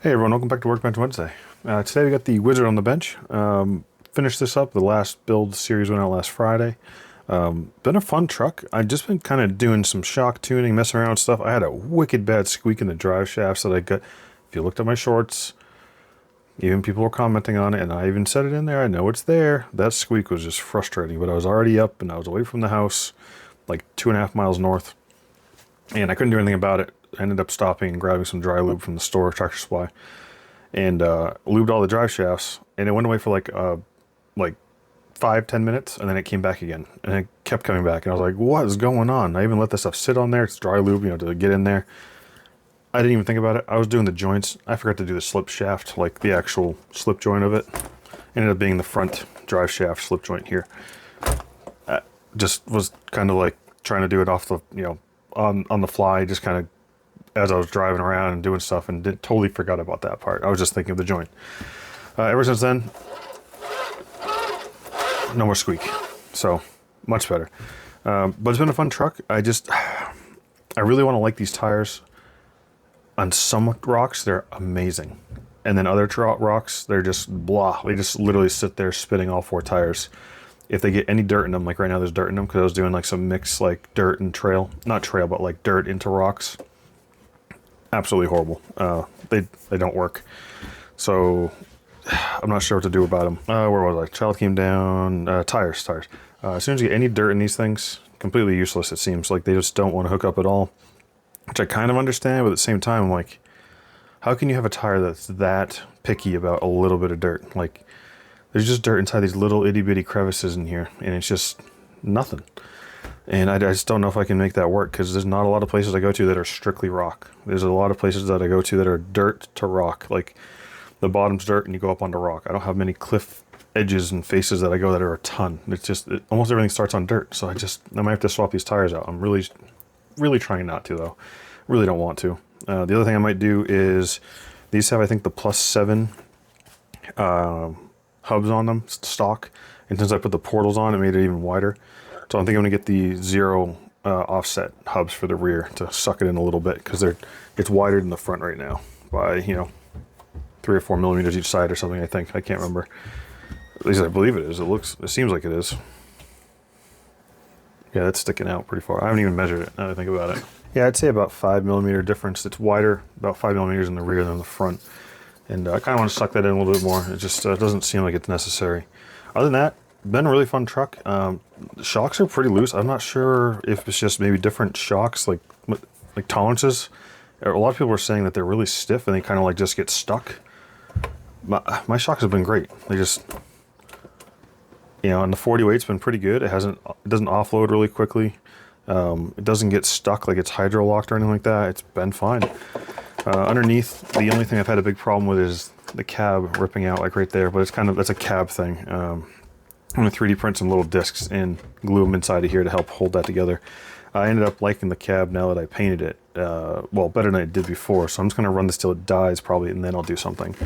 Hey everyone, welcome back to Workbench Wednesday. Today we got the wizard on the bench. Finished this up. The last build series went out last Friday. Been a fun truck. I've just been kind of doing some shock tuning, messing around with stuff. I had a wicked bad squeak in the drive shafts that I got. If you looked at my shorts, even people were commenting on it, and I even said it in there. I know it's there. That squeak was just frustrating, but I was already up and I was away from the house, like 2.5 miles north, and I couldn't do anything about it. I ended up stopping and grabbing some dry lube from the store, Tractor Supply, and lubed all the drive shafts, and it went away for like 5-10 minutes, and then it came back again, and it kept coming back, and I was like, what is going on? I even let this stuff sit on there. It's dry lube, to get in there. I didn't even think about it. I was doing the joints. I forgot to do the slip shaft, like the actual slip joint of it. Ended up being the front drive shaft slip joint here. Just was kind of like trying to do it off the, on the fly, just kind of as I was driving around and doing stuff, and totally forgot about that part. I was just thinking of the joint. Ever since then, no more squeak. So much better. But it's been a fun truck. I really want to like these tires. On some rocks, they're amazing. And then other rocks, they're just blah. They just literally sit there spinning all four tires. If they get any dirt in them, like right now there's dirt in them, because I was doing like some mix, like dirt and trail. Not trail, but like dirt into rocks. Absolutely horrible. They don't work. So I'm not sure what to do about them. Where was I? Child came down. Tires. As soon as you get any dirt in these things, completely useless. It seems like they just don't want to hook up at all, which I kind of understand. But at the same time, I'm like, how can you have a tire that's that picky about a little bit of dirt? Like, there's just dirt inside these little itty bitty crevices in here, and it's just nothing. And I just don't know if I can make that work, because there's not a lot of places I go to that are strictly rock. There's a lot of places that I go to that are dirt to rock. Like, the bottom's dirt and you go up onto rock. I don't have many cliff edges and faces that I go that are a ton. It's just, almost everything starts on dirt. So I might have to swap these tires out. I'm really trying not to, though. Really don't want to. The other thing I might do is, these have, I think, the +7 hubs on them, stock. And since I put the portals on, it made it even wider. So I'm thinking I'm gonna get the 0 offset hubs for the rear to suck it in a little bit, because it's wider than the front right now by 3 or 4 millimeters each side or something. I think, I can't remember. At least I believe it is. It seems like it is. Yeah, that's sticking out pretty far. I haven't even measured it now that I think about it. Yeah, I'd say about 5 millimeter difference. It's wider, about 5 millimeters in the rear than the front. And I kind of want to suck that in a little bit more. It just doesn't seem like it's necessary. Other than that, been a really fun truck. The shocks are pretty loose. I'm not sure if it's just maybe different shocks, like tolerances. A lot of people were saying that they're really stiff and they kind of like just get stuck. My shocks have been great. They just, and the 40 weight's been pretty good. It doesn't offload really quickly. It doesn't get stuck like it's hydro locked or anything like that. It's been fine. Underneath, the only thing I've had a big problem with is the cab ripping out, like right there. But that's a cab thing. I'm going to 3D print some little discs and glue them inside of here to help hold that together. I ended up liking the cab now that I painted it. Well, better than I did before. So I'm just going to run this till it dies probably, and then I'll do something.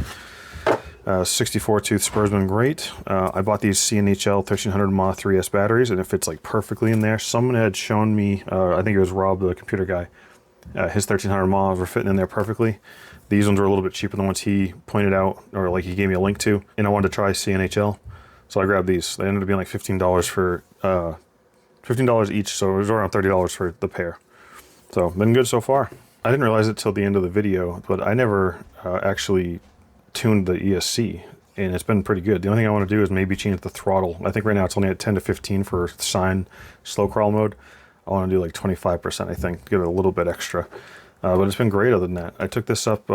64 tooth spur's been great. I bought these CNHL 1300 mAh 3S batteries, and it fits like perfectly in there. Someone had shown me, I think it was Rob, the computer guy, his 1300 mAhs were fitting in there perfectly. These ones were a little bit cheaper than ones he pointed out, or like he gave me a link to, and I wanted to try CNHL. So I grabbed these. They ended up being like $15 for $15 each, so it was around $30 for the pair. So been good so far. I didn't realize it till the end of the video, but I never actually tuned the ESC, and it's been pretty good. The only thing I want to do is maybe change the throttle. I think right now it's only at 10 to 15 for sine slow crawl mode. I want to do like 25%, I think, give it a little bit extra. But it's been great other than that. I took this up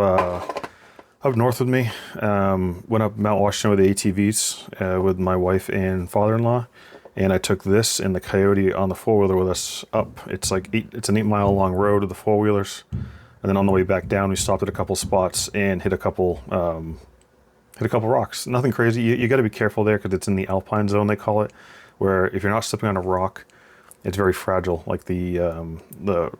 north with me, went up Mount Washington with the ATVs with my wife and father-in-law, and I took this and the Coyote on the four-wheeler with us up. It's an 8-mile long road with the four-wheelers, and then on the way back down we stopped at a couple spots and hit a couple rocks. Nothing crazy. You got to be careful there because it's in the alpine zone, they call it, where if you're not stepping on a rock, it's very fragile. Like the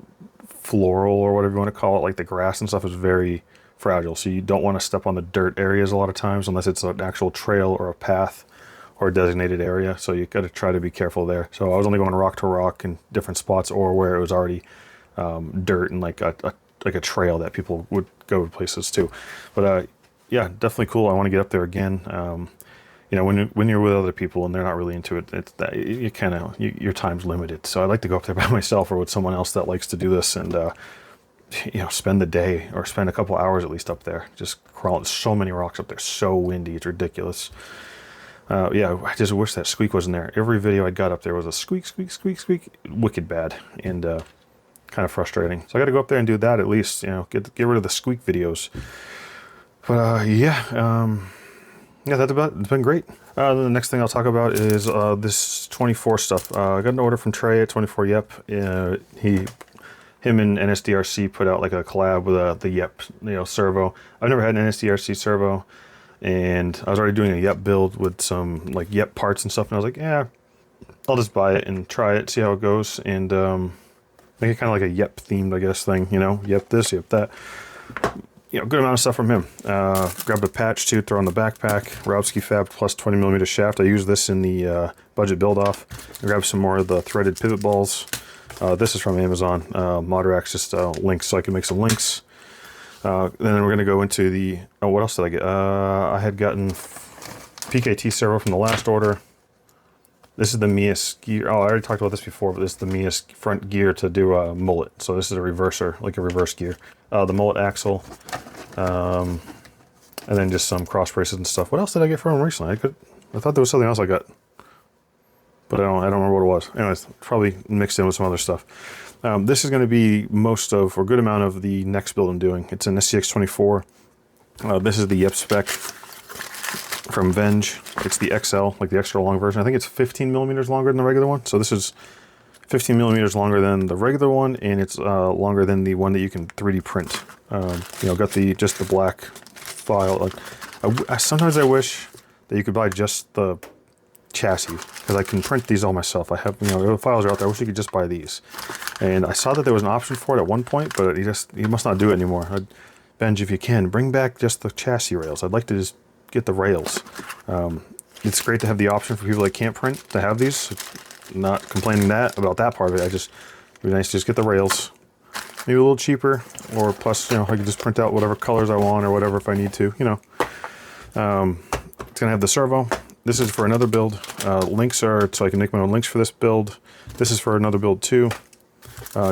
floral or whatever you want to call it, like the grass and stuff is very fragile, so you don't want to step on the dirt areas a lot of times unless it's an actual trail or a path or a designated area. So you got to try to be careful there. So I was only going rock to rock in different spots or where it was already dirt and like a like a trail that people would go to places too. But yeah, definitely cool. I want to get up there again. You know, when you're with other people and they're not really into it, it's that you kind of your time's limited. So I like to go up there by myself or with someone else that likes to do this, and you know, spend the day or spend a couple hours at least up there, just crawling. So many rocks up there, so windy, it's ridiculous. Yeah, I just wish that squeak wasn't there. Every video I got up there was a squeak, squeak, squeak, squeak, wicked bad, and kind of frustrating. So I got to go up there and do that at least, you know, get rid of the squeak videos. But yeah, yeah, that's about it. It's been great. The next thing I'll talk about is this 24 stuff. I got an order from Trey at 24 Yep. Him and NSDRC put out like a collab with the Yep, you know, servo. I've never had an NSDRC servo, and I was already doing a Yep build with some like Yep parts and stuff, and I was like, yeah, I'll just buy it and try it, see how it goes, and make it kind of like a Yep themed, I guess, thing, you know, Yep this, Yep that. You know, good amount of stuff from him. Grabbed a patch too, throw on the backpack. Robski Fab plus 20mm shaft. I used this in the budget build off. I grabbed some more of the threaded pivot balls. This is from Amazon. Moderax, just links so I can make some links. Then we're going to go into the... Oh, what else did I get? I had gotten PKT servo from the last order. This is the Mias gear. Oh, I already talked about this before, but this is the Mias front gear to do a mullet. So this is a reverser, like a reverse gear. The mullet axle. And then just some cross braces and stuff. What else did I get from him recently? I thought there was something else I got, but I don't remember what it was. Anyways, probably mixed in with some other stuff. This is going to be most of, or a good amount of, the next build I'm doing. It's an SCX24. This is the Yep spec from Venge. It's the XL, like the extra long version. I think it's 15mm longer than the regular one. So this is 15mm longer than the regular one, and it's longer than the one that you can 3D print. You know, got just the black file. Like, sometimes I wish that you could buy just the chassis, because I can print these all myself. I have, you know, the files are out there. I wish you could just buy these. And I saw that there was an option for it at one point, but he must not do it anymore. Benj, if you can, bring back just the chassis rails. I'd like to just get the rails. It's great to have the option for people that can't print to have these. Not complaining about that part of it. It'd be nice to just get the rails. Maybe a little cheaper, or plus, you know, I can just print out whatever colors I want or whatever if I need to, you know. It's gonna have the servo. This is for another build. Links are so I can make my own links for this build. This is for another build too.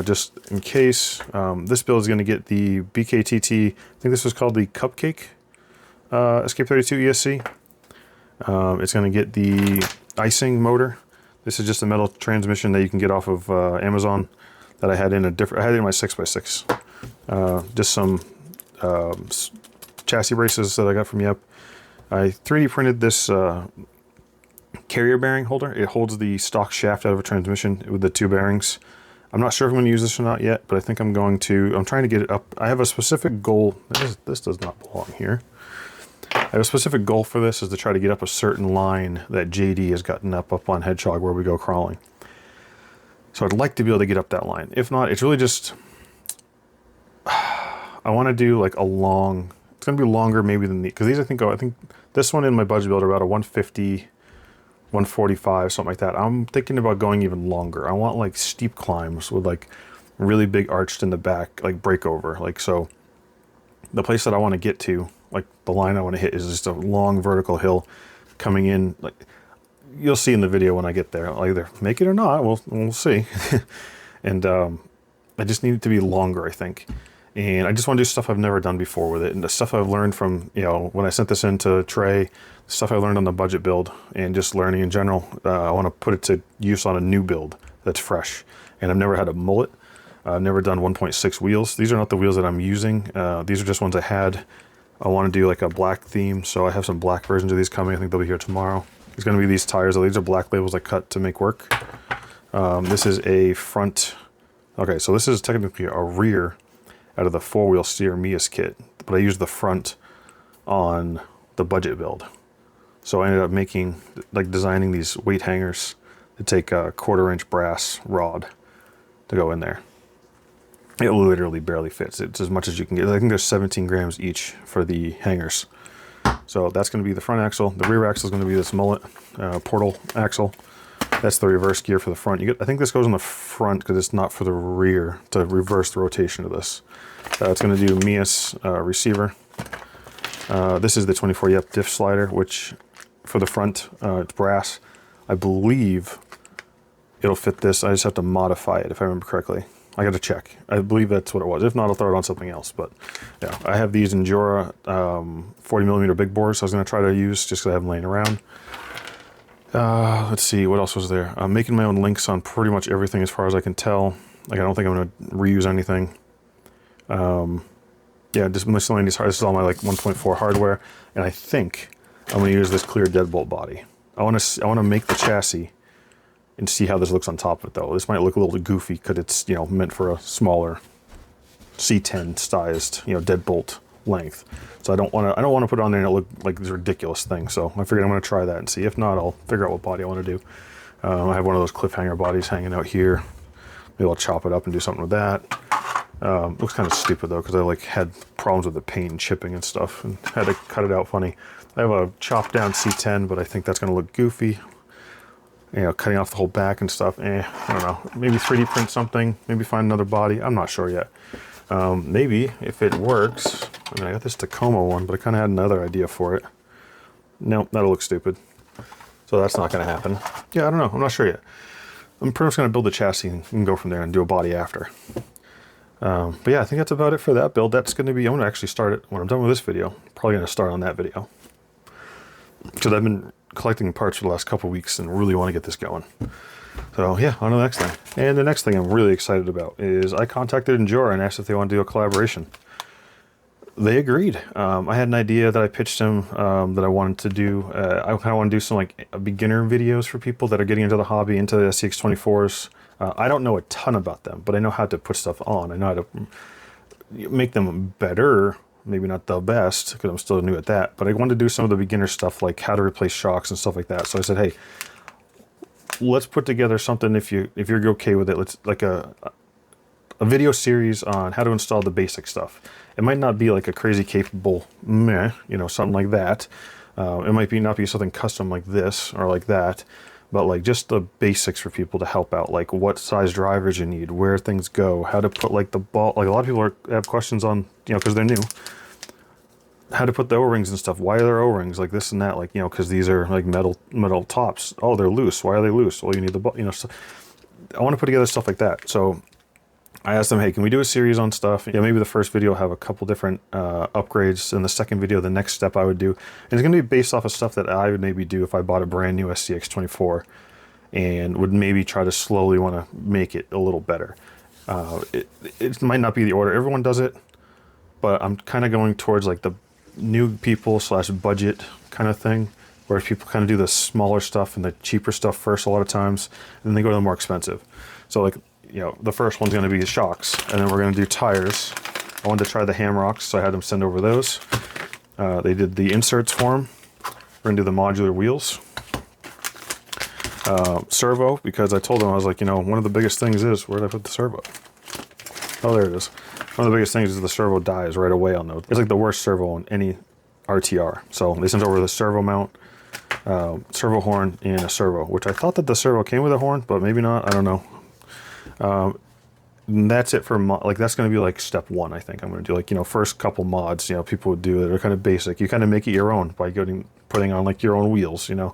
Just in case. This build is gonna get the BKTT, I think this was called the Cupcake Escape 32 ESC. It's gonna get the icing motor. This is just a metal transmission that you can get off of Amazon that I had in I had it in my 6x6. Just some chassis braces that I got from Yep. I 3D printed this carrier bearing holder. It holds the stock shaft out of a transmission with the two bearings. I'm not sure if I'm going to use this or not yet, but I think I'm going to. I'm trying to get it up. I have a specific goal. This does not belong here. I have a specific goal for this, is to try to get up a certain line that JD has gotten up on Hedgehog where we go crawling. So I'd like to be able to get up that line. If not, it's really just, I want to do like a long, it's going to be longer maybe than because these I think this one in my budget build are about a 150, 145, something like that. I'm thinking about going even longer. I want like steep climbs with like really big arched in the back, like breakover. Like, so the place that I want to get to, like the line I want to hit, is just a long vertical hill coming in. Like, you'll see in the video when I get there. I'll either make it or not. We'll see. And I just need it to be longer, I think. And I just want to do stuff I've never done before with it, and the stuff I've learned from, you know, when I sent this in to Trey, the stuff I learned on the budget build, and just learning in general. I want to put it to use on a new build that's fresh. And I've never had a mullet. I've never done 1.6 wheels. These are not the wheels that I'm using. These are just ones I had. I want to do like a black theme, so I have some black versions of these coming. I think they'll be here tomorrow. It's going to be these tires. These are black labels I cut to make work. This is a front. Okay, so this is technically a rear out of the four-wheel steer Mias kit, but I used the front on the budget build. So I ended up designing these weight hangers to take a 1/4-inch brass rod to go in there. It literally barely fits. It's as much as you can get. I think there's 17 grams each for the hangers. So that's going to be the front axle. The rear axle is going to be this mullet portal axle. That's the reverse gear for the front. I think this goes on the front because it's not for the rear to reverse the rotation of this. It's going to do Mia's receiver. This is the 24 yep diff slider, which for the front, it's brass. I believe it'll fit this. I just have to modify it if I remember correctly. I got to check. I believe that's what it was. If not, I'll throw it on something else. But yeah, I have these Endura 40 millimeter big bores. So I was going to try to use just because I have them laying around. Let's see, what else was there? I'm making my own links on pretty much everything as far as I can tell. Like, I don't think I'm going to reuse anything. Yeah, just miscellaneous. This is all my like 1.4 hardware, and I think I'm going to use this clear deadbolt body. I want to make the chassis and see how this looks on top of it, though. This might look a little goofy because it's, you know, meant for a smaller C10 sized, you know, deadbolt length. So I don't want to put it on there and it look like this ridiculous thing. So I figured I'm going to try that and see. If not, I'll figure out what body I want to do. I have one of those cliffhanger bodies hanging out here. Maybe I'll chop it up and do something with that. Looks kind of stupid though, because I like had problems with the paint and chipping and stuff and had to cut it out funny. I have a chopped down C10, but I think that's going to look goofy. You know, cutting off the whole back and stuff. I don't know. Maybe 3D print something. Maybe find another body. I'm not sure yet. Maybe if it works. I mean, I got this Tacoma one, but I kind of had another idea for it. Nope, that'll look stupid. So that's not going to happen. Yeah, I don't know. I'm not sure yet. I'm pretty much going to build the chassis and go from there and do a body after. But yeah, I think that's about it for that build. That's going to be, I'm going to actually start it when I'm done with this video. Probably going to start on that video. Because I've been collecting parts for the last couple weeks and really want to get this going. So yeah, on to the next thing. And the next thing I'm really excited about is I contacted Endura and asked if they want to do a collaboration. They agreed. I had an idea that I pitched them that I wanted to do. I kind of want to do some like beginner videos for people that are getting into the hobby, into the SCX24s. I don't know a ton about them, but I know how to put stuff on. I know how to make them better. Maybe not the best, because I'm still new at that, but I wanted to do some of the beginner stuff, like how to replace shocks and stuff like that. So I said, hey, let's put together something if you're okay with it. Let's like a video series on how to install the basic stuff. It might not be like a crazy capable you know, something like that. It might not be something custom like this or like that, but like just the basics for people to help out, like what size drivers you need, where things go, how to put like the ball. Like a lot of people have questions on, you know, because they're new, how to put the O-rings and stuff. Why are there O-rings like this and that? Like, you know, because these are like metal tops. Oh, they're loose. Why are they loose? Well, you need the ball, you know. So I want to put together stuff like that. So I asked them, hey, can we do a series on stuff? Yeah, maybe the first video will have a couple different upgrades, and the second video, the next step I would do. And it's going to be based off of stuff that I would maybe do if I bought a brand new SCX24 and would maybe try to slowly want to make it a little better. It might not be the order everyone does it, but I'm kind of going towards like the new people / budget kind of thing, where people kind of do the smaller stuff and the cheaper stuff first a lot of times, and then they go to the more expensive. So like, you know, the first one's going to be the shocks, and then we're going to do tires. I wanted to try the Hamrocks, so I had them send over those. They did the inserts for them. We're going to do the modular wheels. Servo, because I told them, I was like, you know, one of the biggest things is, where did I put the servo? Oh, there it is. One of the biggest things is the servo dies right away on those. It's like the worst servo on any RTR. So they sent over the servo mount, servo horn, and a servo, which I thought that the servo came with a horn, but maybe not. I don't know. That's it for like, that's going to be like step one. I think I'm going to do like, you know, first couple mods, you know, people would do that are kind of basic. You kind of make it your own by putting on like your own wheels, you know.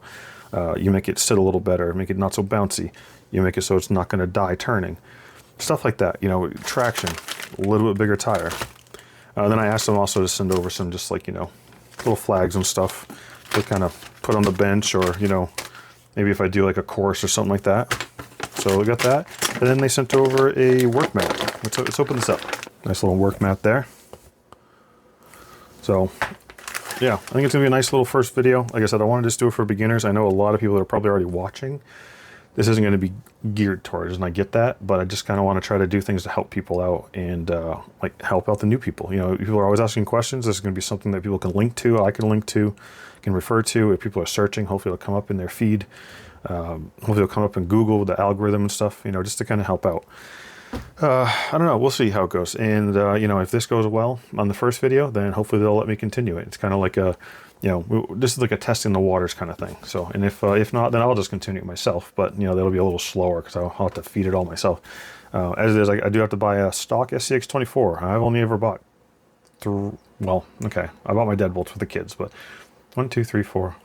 You make it sit a little better, make it not so bouncy. You make it so it's not going to die turning. Stuff like that, you know, traction, a little bit bigger tire. Then I asked them also to send over some just like, you know, little flags and stuff to kind of put on the bench, or, you know, maybe if I do like a course or something like that. So we got that. And then they sent over a work mat. Let's open this up. Nice little work mat there. So yeah, I think it's gonna be a nice little first video. Like I said, I wanted to just do it for beginners. I know a lot of people that are probably already watching. This isn't gonna be geared towards, and I get that, but I just kind of want to try to do things to help people out and like help out the new people. You know, people are always asking questions. This is gonna be something that people can link to, I can link to, can refer to. If people are searching, hopefully it'll come up in their feed. Hopefully it'll come up in Google with the algorithm and stuff, you know, just to kind of help out. I don't know, we'll see how it goes. And you know, if this goes well on the first video, then hopefully they'll let me continue it. It's kind of like a you know, this is like a testing the waters kind of thing. So, and if not, then I'll just continue it myself. But you know, that'll be a little slower because I'll have to feed it all myself. As it is, I do have to buy a stock SCX24. I've only ever bought well, okay, I bought my deadbolts for the kids, but 1, 2, 3, 4,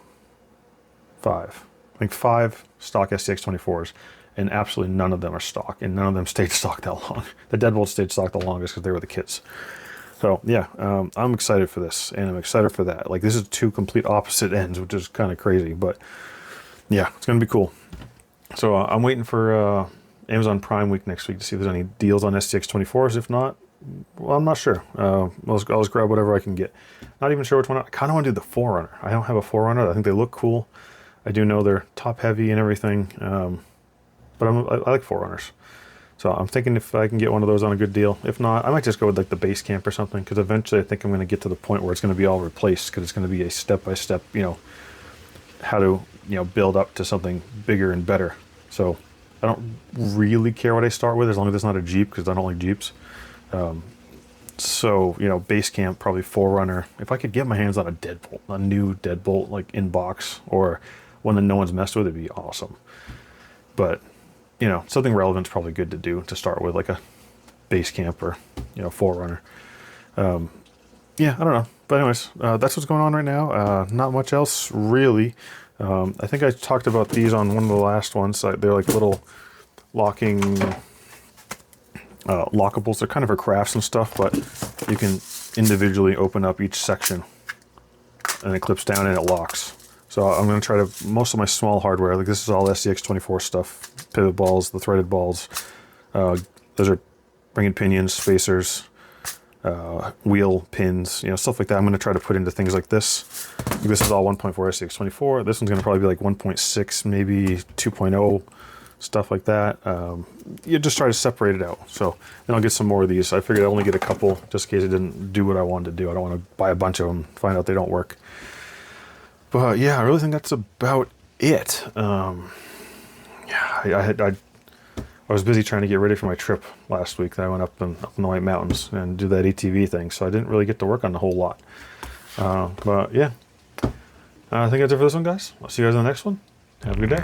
5. I think 5 stock SCX24s, and absolutely none of them are stock, and none of them stayed stock that long. The deadbolts stayed stock the longest because they were the kids. So yeah, I'm excited for this, and I'm excited for that. Like, this is 2 complete opposite ends, which is kind of crazy, but yeah, it's gonna be cool. So I'm waiting for Amazon Prime Week next week to see if there's any deals on SCX24s. If not, well, I'm not sure. I'll just grab whatever I can get. Not even sure which one. I kind of want to do the Forerunner. I don't have a Forerunner. I think they look cool. I do know they're top heavy and everything, but I like Forerunners. So I'm thinking if I can get one of those on a good deal. If not, I might just go with like the base camp or something, because eventually I think I'm going to get to the point where it's going to be all replaced, because it's going to be a step-by-step, you know, how to, you know, build up to something bigger and better. So I don't really care what I start with, as long as it's not a Jeep, because I don't like Jeeps. So, you know, base camp, probably Forerunner. If I could get my hands on a deadbolt, a new deadbolt, like in box, or one that no one's messed with, it'd be awesome. But, you know, something relevant is probably good to do to start with, like a base camp or, you know, Forerunner. Yeah, I don't know. But anyways, that's what's going on right now. Not much else, really. I think I talked about these on one of the last ones. They're like little locking... lockables. They're kind of for crafts and stuff, but you can individually open up each section and it clips down and it locks. So I'm going to try to, most of my small hardware, like this is all SCX24 stuff, pivot balls, the threaded balls, those are ring pinions, spacers, wheel pins, you know, stuff like that. I'm going to try to put into things like this. This is all 1.4 SCX24. This one's going to probably be like 1.6, maybe 2.0. Stuff like that. You just try to separate it out. So then I'll get some more of these. I figured I'd only get a couple just in case it didn't do what I wanted to do. I don't want to buy a bunch of them, find out they don't work. But yeah, I really think that's about it. Yeah, I was busy trying to get ready for my trip last week. I went up in the White Mountains and do that ATV thing, so I didn't really get to work on a whole lot. But yeah, I think that's it for this one, guys. I'll see you guys in the next one. Have a good day.